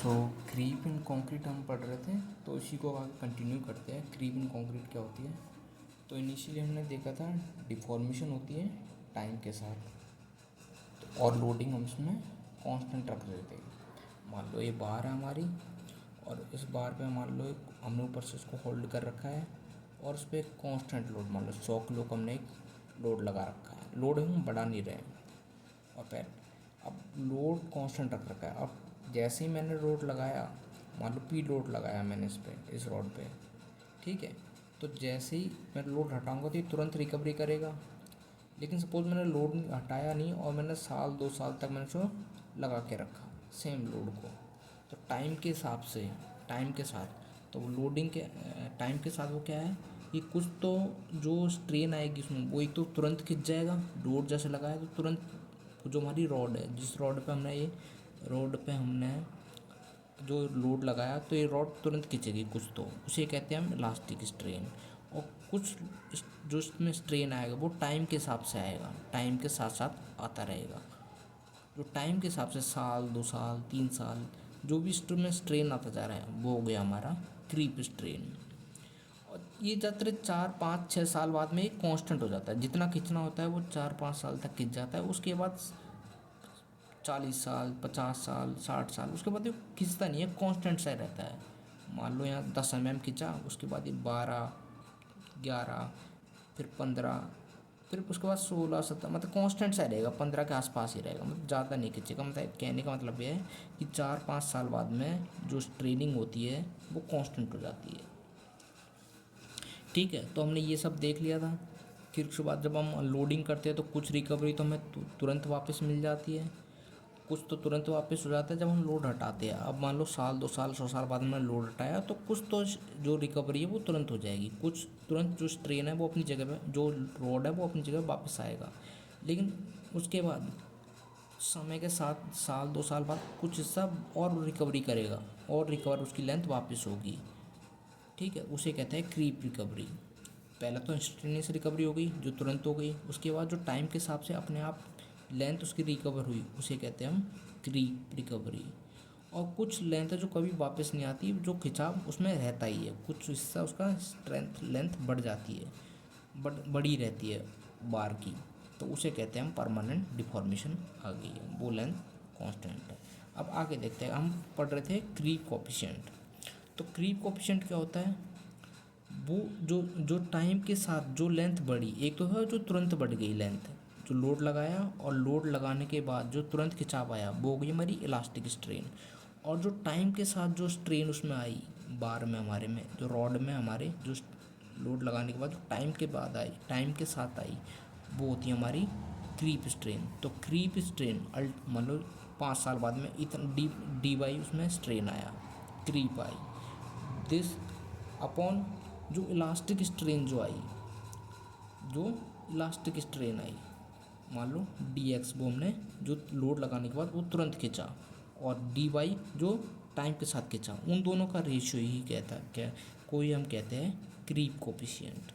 So creep in concrete हम पढ़ रहे थे, तो इसी को आगे कंटिन्यू करते हैं। क्रीप इन कंक्रीट क्या होती है? तो इनिशियली हमने देखा था डिफॉर्मेशन होती है टाइम के साथ, तो और लोडिंग हम इसमें कांस्टेंट रख रहे थे। मान लो ये बार है हमारी, और इस बार पे मान लो हमने ऊपर से इसको होल्ड कर रखा है, और उस पर एक कांस्टेंट लोड, मान लो 100 किलो का हमने एक लोड लगा रखा है। लोड हम बढ़ा नहीं रहे हैं, और फिर अब लोड कांस्टेंट रख रखा है। अब जैसे ही मैंने लोड लगाया, मान लो पी लोड लगाया मैंने इस पे, इस रॉड पे, ठीक है, तो जैसे ही मैं लोड हटाऊंगा तो ये तुरंत रिकवरी करेगा। लेकिन सपोज मैंने लोड हटाया नहीं, और मैंने साल 2 साल तक मैंने उसको लगा के रखा सेम लोड को, तो टाइम के हिसाब से, टाइम के साथ, तो वो लोडिंग के टाइम के साथ वो क्या है कि कुछ तो जो स्ट्रेन आएगी उसमें, वो एक तो तुरंत खिंच जाएगा। लोड जैसे लगाया तो तुरंत जो हमारी रॉड है, जिस रॉड पे हमने ये रॉड पे हमने जो लोड लगाया, तो ये रॉड तुरंत खींचेगी कुछ, तो उसे कहते हैं हम इलास्टिक स्ट्रेन। और कुछ जो इसमें स्ट्रेन आएगा वो टाइम के हिसाब से आएगा, टाइम के साथ साथ आता रहेगा। जो टाइम के हिसाब से साल 2 साल 3 साल जो भी इसमें स्ट्रेन आता जा रहा है, वो हो गया हमारा क्रीप स्ट्रेन। और ये ज़्यादातर 4 5 6 साल बाद में एक कांस्टेंट हो जाता है। जितना खींचना होता है वो 4 5 साल तक खींच जाता है। उसके बाद 40 साल 50 साल 60 साल उसके बाद ये खिंचता नहीं है, कांस्टेंट सा रहता है। मान लो यहाँ 10 mm खींचा, उसके बाद ये 12 11, फिर 15, फिर उसके बाद 16 17, मतलब कांस्टेंट सा रहेगा, 15 के आसपास ही रहेगा, मतलब ज़्यादा नहीं खींचेगा। मतलब कहने का मतलब ये है कि 4 5 साल बाद में जो स्ट्रेनिंग होती है वो कांस्टेंट हो जाती है। ठीक है, तो हमने ये सब देख लिया था। फिर उसके बाद जब हम लोडिंग करते हैं तो कुछ रिकवरी तो हमें तुरंत वापस मिल जाती है, कुछ तो तुरंत वापस हो जाता है जब हम लोड हटाते हैं। अब मान लो साल 2 साल 100 साल बाद में लोड हटाया, तो कुछ तो जो रिकवरी है वो तुरंत हो जाएगी, कुछ तुरंत जो स्ट्रेन है वो अपनी जगह पे, जो रोड है वो अपनी जगह वापस आएगा। लेकिन उसके बाद समय के साथ साल 2 साल बाद कुछ हिस्सा और रिकवरी करेगा, और रिकवर उसकी लेंथ वापस होगी। ठीक है, उसे कहते हैं क्रीप रिकवरी। पहले तो इंस्टेंटेनियस रिकवरी हो गई जो तुरंत हो गई, उसके बाद जो टाइम के हिसाब से अपने आप लेंथ उसकी रिकवर हुई, उसे कहते हैं हम क्रीप रिकवरी। और कुछ लेंथ है जो कभी वापस नहीं आती, जो खिंचाव उसमें रहता ही है, कुछ हिस्सा उसका स्ट्रेंथ लेंथ बढ़ जाती है, बड़ी रहती है बार की, तो उसे कहते हैं हम परमानेंट डिफॉर्मेशन आ गई है, वो लेंथ कांस्टेंट है। अब आगे देखते हैं, हम पढ़ रहे थे क्रीप कोफिशिएंट। तो क्रीप कोफिशिएंट क्या होता है? वो जो जो टाइम के साथ जो लेंथ बढ़ी, एक तो है जो तुरंत बढ़ गई लेंथ, जो लोड लगाया और लोड लगाने के बाद जो तुरंत खिंचाव आया, वो हो गई हमारी इलास्टिक स्ट्रेन। और जो टाइम के साथ जो स्ट्रेन उसमें आई बार में, हमारे में जो रॉड में हमारे जो लोड लगाने के बाद जो टाइम के बाद आई, टाइम के साथ आई, वो होती है हमारी क्रीप स्ट्रेन। तो क्रीप स्ट्रेन मान लो 5 साल बाद में इतना डी वाई उसमें स्ट्रेन आया, क्रीप आई, दिस अपॉन जो इलास्टिक स्ट्रेन जो आई, जो इलास्टिक स्ट्रेन आई, मान लो डी एक्स, वो हमने जो लोड लगाने के बाद वो तुरंत खींचा, और डी वाई जो टाइम के साथ खींचा, उन दोनों का रेशियो ही कहता है क्या, कोई हम कहते हैं क्रीप कोफिशिएंट।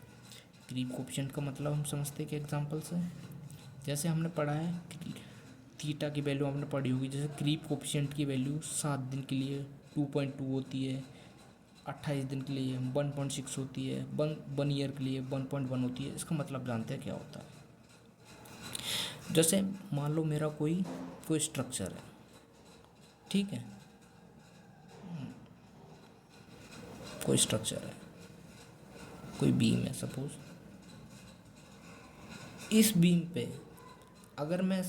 क्रीप कोफिशिएंट का मतलब हम समझते हैं कि एग्जांपल से, जैसे हमने पढ़ा है थीटा की वैल्यू हमने पढ़ी होगी, जैसे क्रीप कोफिशिएंट की वैल्यू 7 दिन के लिए 2.2 होती है, 28 दिन के लिए 1.6 होती है, 1 ईयर के लिए 1.1 होती है। इसका मतलब जानते हैं क्या होता है? जैसे मान लो मेरा कोई कोई स्ट्रक्चर है, ठीक है, कोई स्ट्रक्चर है, कोई बीम है सपोज। इस बीम पे अगर मैं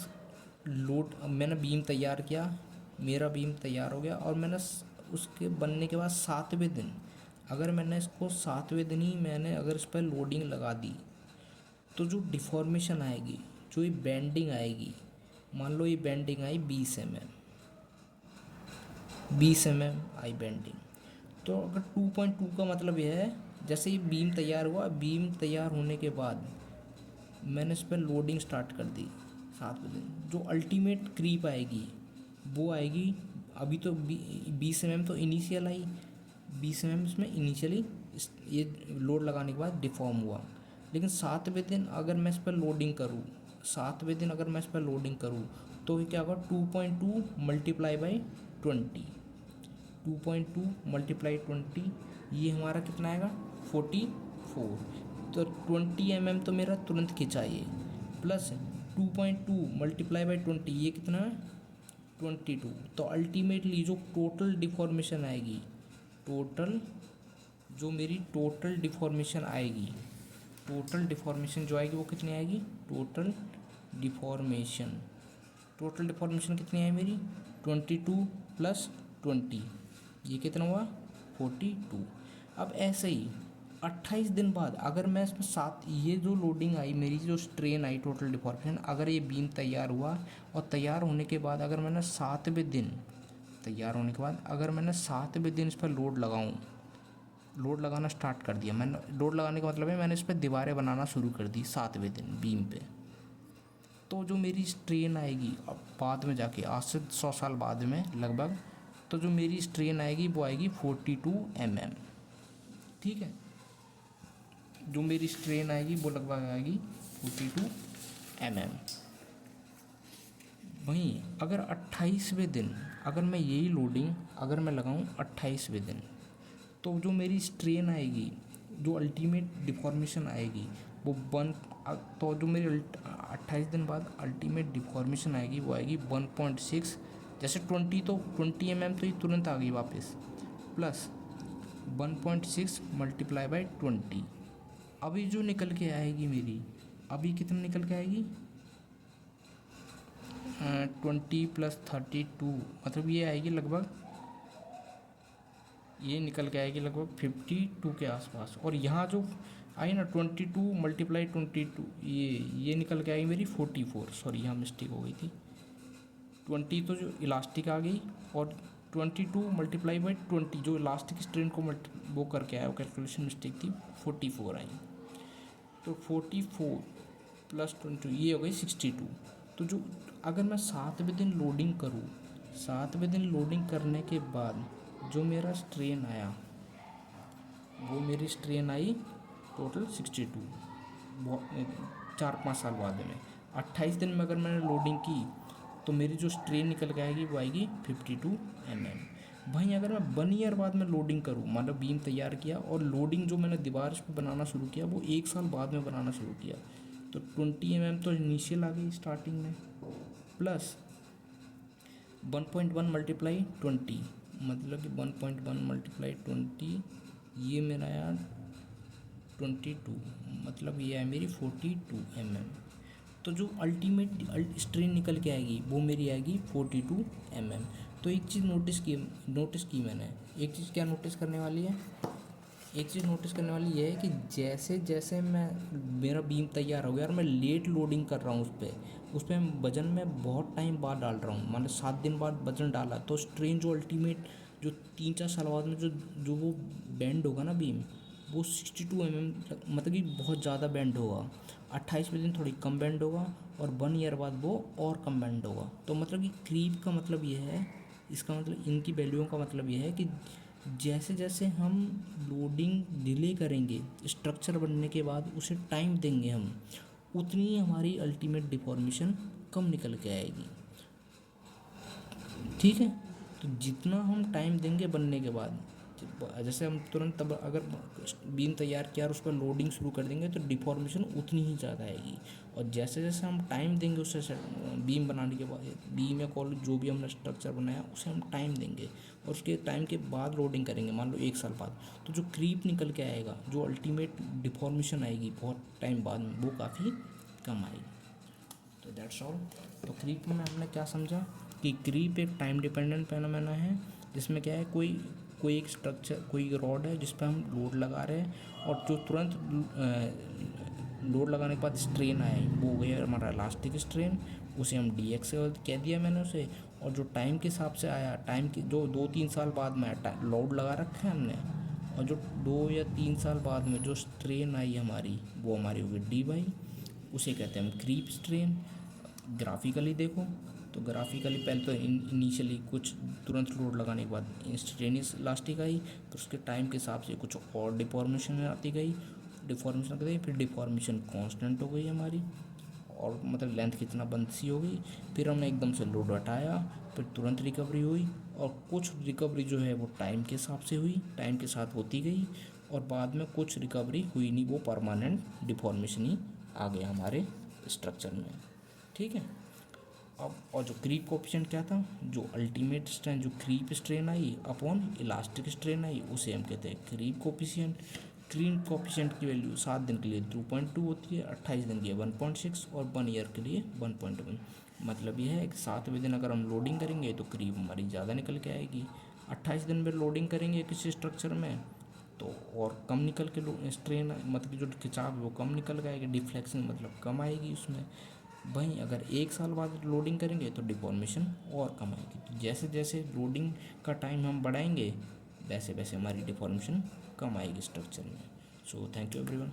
लोड, मैंने बीम तैयार किया, मेरा बीम तैयार हो गया, और मैंने उसके बनने के बाद 7वें दिन, अगर मैंने इसको 7वें दिन ही मैंने अगर इस पर लोडिंग लगा दी, तो जो डिफॉर्मेशन आएगी, जो ये बेंडिंग आएगी, मान लो ये बेंडिंग आई 20 mm आई बेंडिंग, तो अगर 2.2 का मतलब यह है, जैसे ये बीम तैयार हुआ, बीम तैयार होने के बाद मैंने इस पर लोडिंग स्टार्ट कर दी 7वें दिन, जो अल्टीमेट क्रीप आएगी वो आएगी, अभी तो 20 mm तो इनिशियल आई, 20 mm इसमें इनिशियली ये लोड लगाने के बाद डिफॉर्म हुआ। लेकिन 7वें दिन अगर मैं इस पर लोडिंग करूँ, 7वें दिन अगर मैं इस पर लोडिंग करूँ, तो ये क्या होगा, 2.2 × 20, 2.2 मल्टीप्लाई 20, ये हमारा कितना आएगा 44। तो 20 mm तो मेरा तुरंत खिंचा ये, प्लस 2.2 मल्टीप्लाई बाई 20, ये कितना है 22। तो अल्टीमेटली जो टोटल डिफॉर्मेशन आएगी, जो मेरी टोटल डिफॉर्मेशन आएगी, टोटल डिफॉर्मेशन जो आएगी वो कितनी आएगी, टोटल डिफॉर्मेशन कितनी है मेरी 22 प्लस 20, ये कितना हुआ 42। अब ऐसे ही 28 दिन बाद अगर मैं इसमें ये जो लोडिंग आई मेरी, जो स्ट्रेन आई, टोटल डिफॉर्मेशन, अगर ये बीम तैयार हुआ और तैयार होने के बाद अगर मैंने 7वें दिन इस पर लोड लगाना स्टार्ट कर दिया, मैंने लोड लगाने का मतलब है मैंने इस पर दीवारें बनाना शुरू कर दी 7वें दिन बीम पे, तो जो मेरी स्ट्रेन आएगी अब बाद में जाके, आज से 100 साल बाद में लगभग, तो जो मेरी स्ट्रेन आएगी वो आएगी 42 mm। ठीक है, जो मेरी स्ट्रेन आएगी वो लगभग आएगी 42 mm। वहीं अगर 28वें दिन अगर मैं यही लोडिंग अगर मैं लगाऊं 28वें दिन, तो जो मेरी स्ट्रेन आएगी, जो अल्टीमेट डिफॉर्मेशन आएगी वो तो जो मेरी 28 दिन बाद अल्टीमेट डिफॉर्मेशन आएगी वो आएगी 1.6। जैसे 20 तो 20 mm तो ये तुरंत आ गई वापस, प्लस 1.6 मल्टीप्लाई बाई 20। अभी जो निकल के आएगी मेरी, अभी कितना निकल के आएगी 20 प्लस 32, मतलब ये आएगी लगभग, ये निकल के आएगी लगभग 52 के आसपास। और यहाँ जो आई ना 22 मल्टीप्लाई 22, ये निकल के आई मेरी 44, सॉरी यहाँ मिस्टेक हो गई थी, 20 तो जो इलास्टिक आ गई और 22 मल्टीप्लाई बाई 20 जो इलास्टिक स्ट्रेन को वो करके आया, वो कैलकुलेशन मिस्टेक थी, 44 आई। तो 44 प्लस 20 ये हो गई 62। तो जो अगर मैं 7वें दिन लोडिंग करूँ, 7वें दिन लोडिंग करने के बाद जो मेरा स्ट्रेन आया, वो मेरी स्ट्रेन आई टोटल 62, 4-5 साल बाद में। 28 दिन में अगर मैंने लोडिंग की तो मेरी जो स्ट्रेन निकल के आएगी वो आएगी 52 mm। वहीं अगर मैं 1 ईयर बाद में लोडिंग करूँ, मतलब बीम तैयार किया और लोडिंग जो मैंने दीवार पे बनाना शुरू किया वो 1 साल बाद में बनाना शुरू किया, तो 20 mm तो इनिशियल आ गई स्टार्टिंग में, प्लस 1.1 मल्टीप्लाई 20, मतलब कि 1.1 मल्टीप्लाई 20, ये मेरा आया 22, मतलब ये है मेरी 42 mm। तो जो अल्टीमेट स्ट्रेन निकल के आएगी वो मेरी आएगी 42 mm। तो एक चीज़ नोटिस की मैंने, एक चीज़ क्या नोटिस करने वाली है, एक चीज़ नोटिस करने वाली ये है कि जैसे जैसे मेरा बीम तैयार हो गया और मैं लेट लोडिंग कर रहा हूँ उस पर वजन मैं बहुत टाइम बाद डाल रहा हूँ, मतलब 7 दिन बाद वजन डाला, तो स्ट्रेन जो अल्टीमेट जो 3-4 साल बाद में जो वो बेंड होगा ना बीम, वो 62 mm, मतलब कि बहुत ज़्यादा बेंड होगा। 28वें दिन थोड़ी कम बेंड होगा और 1 ईयर बाद वो और कम बेंड होगा। तो मतलब कि क्रीप का मतलब ये है, इसका मतलब इनकी वैल्यूओं का मतलब ये है कि जैसे जैसे हम लोडिंग डिले करेंगे स्ट्रक्चर बनने के बाद, उसे टाइम देंगे हम, उतनी ही हमारी अल्टीमेट डिफॉर्मेशन कम निकल के आएगी। ठीक है, तो जितना हम टाइम देंगे बनने के बाद, जैसे हम तुरंत तब अगर बीम तैयार किया और उस पर लोडिंग शुरू कर देंगे तो डिफॉर्मेशन उतनी ही ज़्यादा आएगी। और जैसे जैसे हम टाइम देंगे उससे बीम बनाने के बाद, बीम या कॉल जो भी हमने स्ट्रक्चर बनाया उसे हम टाइम देंगे और उसके टाइम के बाद लोडिंग करेंगे, मान लो 1 साल बाद, तो जो क्रीप निकल के आएगा, जो अल्टीमेट डिफॉर्मेशन आएगी बहुत टाइम बाद में, वो काफ़ी कम आएगी। तो दैट्स ऑल। तो क्रीप में हमने क्या समझा कि क्रीप एक टाइम डिपेंडेंट फेनोमेना है, जिसमें क्या है, कोई एक स्ट्रक्चर, कोई रॉड है जिस पर हम लोड लगा रहे हैं और जो तुरंत लोड लगाने के बाद स्ट्रेन आए वो हो गया हमारा इलास्टिक स्ट्रेन, उसे हम DX कह दिया मैंने उसे। और जो टाइम के हिसाब से आया, टाइम के जो 2-3 साल बाद में लोड लगा रखा है हमने, और जो 2 या 3 साल बाद में जो स्ट्रेन आई हमारी, वो हमारी होगी DY, उसे कहते हैं हम क्रीप स्ट्रेन। ग्राफिकली देखो तो ग्राफिकली पहले तो इनिशियली कुछ तुरंत लोड लगाने के बाद इंस्टेंटेनियस इलास्टिक आई, तो उसके टाइम के हिसाब से कुछ और डिफॉर्मेशन आती गई, फिर डिफॉर्मेशन कांस्टेंट हो गई हमारी, और मतलब लेंथ कितना बंद सी हो गई। फिर हमने एकदम से लोड हटाया, फिर तुरंत रिकवरी हुई। और कुछ रिकवरी जो है वो टाइम के हिसाब से हुई, टाइम के साथ होती गई। और बाद में कुछ रिकवरी हुई नहीं, वो परमानेंट डिफॉर्मेशन ही आ गया हमारे स्ट्रक्चर में। ठीक है। अब और जो क्रीप कोफिशिएंट क्या था, जो अल्टीमेट स्ट्रेन, जो क्रीप स्ट्रेन आई अपॉन इलास्टिक स्ट्रेन आई, उसे हम कहते हैं क्रीप कोफिशिएंट। क्रीप कोफिशिएंट की वैल्यू 7 दिन के लिए 2.2 होती है, 28 दिन के लिए 1.6 और 1 ईयर के लिए 1.1। मतलब यह है कि 7वें दिन अगर हम लोडिंग करेंगे तो क्रीप हमारी ज़्यादा निकल के आएगी। 28 दिन में लोडिंग करेंगे किसी स्ट्रक्चर में तो और कम निकल के स्ट्रेन मतलब जो खिंचाव है वो कम निकल के आएगी, डिफ्लेक्शन मतलब कम आएगी उसमें। वहीं अगर 1 साल बाद लोडिंग करेंगे तो डिफॉर्मेशन और कम आएगी। तो जैसे जैसे लोडिंग का टाइम हम बढ़ाएंगे वैसे वैसे हमारी डिफॉर्मेशन कम आएगी स्ट्रक्चर में। So thank you everyone.